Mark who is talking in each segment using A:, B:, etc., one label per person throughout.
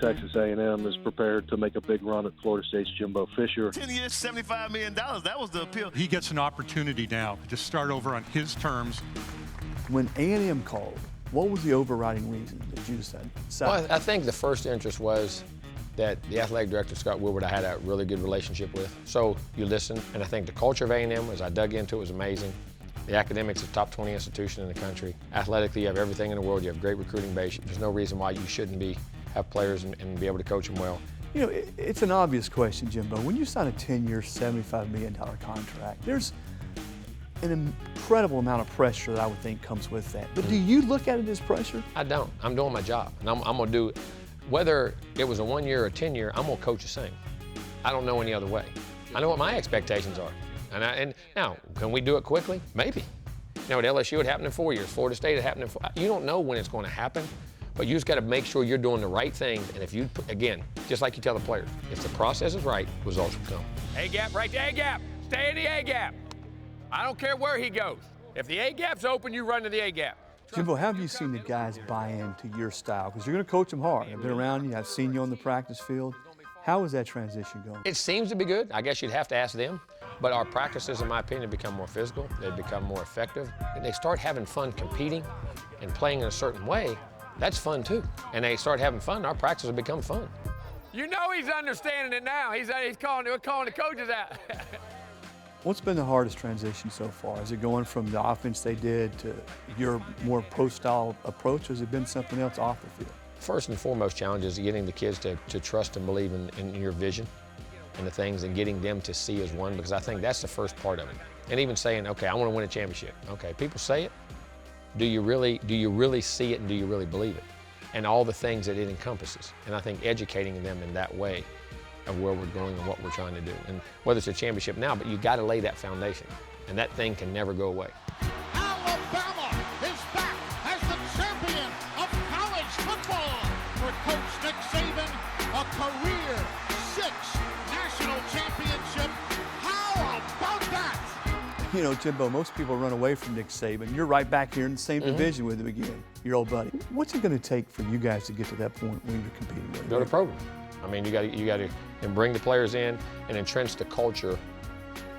A: Texas A&M is prepared to make a big run at Florida State's Jimbo Fisher.
B: 10 years, $75 million. That was the appeal.
C: He gets an opportunity now to start over on his terms.
D: When A&M called, what was the overriding reason that you said?
E: Well, I think the first interest was that the athletic director, Scott Woodward, I had a really good relationship with. So you listen, and I think the culture of A&M, as I dug into it, was amazing. The academics, a top 20 institution in the country. Athletically, you have everything in the world. You have great recruiting base. There's no reason why you shouldn't have players and be able to coach them well.
D: You know, it's an obvious question, Jimbo. When you sign a 10-year, $75 million contract, there's an incredible amount of pressure that I would think comes with that. But do you look at it as pressure? I
E: don't. I'm doing my job, and I'm going to do it. Whether it was a 1 year or 10 year, I'm going to coach the same. I don't know any other way. I know what my expectations are. And now, can we do it quickly? Maybe. You know, at LSU it happened in 4 years. Florida State it happened in 4. You don't know when it's going to happen, but you just got to make sure you're doing the right thing. And if you, again, just like you tell the players, if the process is right, results will come.
F: A-gap, right to A-gap. Stay in the A-gap. I don't care where he goes. If the A-gap's open, you run to the A-gap.
D: Jimbo, how have you seen the guys buy into your style? Because you're going to coach them hard. I've been around you. I've seen you on the practice field. How is that transition going?
E: It seems to be good. I guess you'd have to ask them. But our practices, in my opinion, become more physical. They become more effective. And they start having fun competing and playing in a certain way. That's fun, too. And they start having fun, our practices become fun.
F: You know he's understanding it now. He's calling the coaches out.
D: What's been the hardest transition so far? Is it going from the offense they did to your more pro-style approach, or has it been something else off the field?
E: First and foremost challenge is getting the kids to trust and believe in your vision and the things, and getting them to see as one, because I think that's the first part of it. And even saying, okay, I want to win a championship. Okay, people say it. Do you really see it, and do you really believe it? And all the things that it encompasses. And I think educating them in that way of where we're going and what we're trying to do. And whether it's a championship now, but you got to lay that foundation. And that thing can never go away.
G: Alabama is back as the champion of college football for Coach Nick Saban, a career 6 national championship. How about that?
D: You know, Jimbo, most people run away from Nick Saban. You're right back here in the same division with him again, your old buddy. What's it going to take for you guys to get to that point when you're competing with him?
E: Build a program. I mean, you got to bring the players in and entrench the culture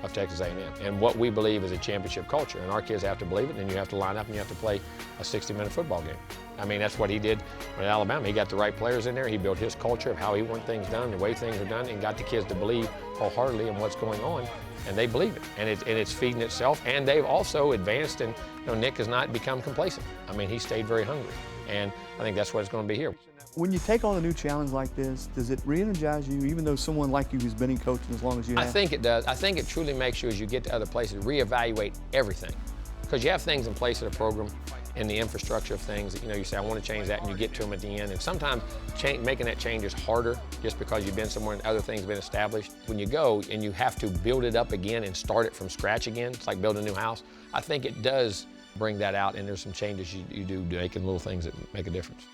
E: of Texas A&M and what we believe is a championship culture. And our kids have to believe it, and you have to line up and you have to play a 60-minute football game. I mean, that's what he did at Alabama. He got the right players in there. He built his culture of how he wanted things done, the way things are done, and got the kids to believe wholeheartedly in what's going on. And they believe it, and it's feeding itself. And they've also advanced, and Nick has not become complacent. I mean, he stayed very hungry, and I think that's what it's going to be here.
D: When you take on a new challenge like this, does it re-energize you, even though someone like you who's been in coaching as long as you have?
E: I think it does. I think it truly makes you, as you get to other places, reevaluate everything. Because you have things in place in a program, in the infrastructure of things that, you say, I want to change that, and you get to them at the end. And sometimes making that change is harder just because you've been somewhere and other things have been established. When you go and you have to build it up again and start it from scratch again, it's like building a new house. I think it does bring that out, and there's some changes you do making little things that make a difference.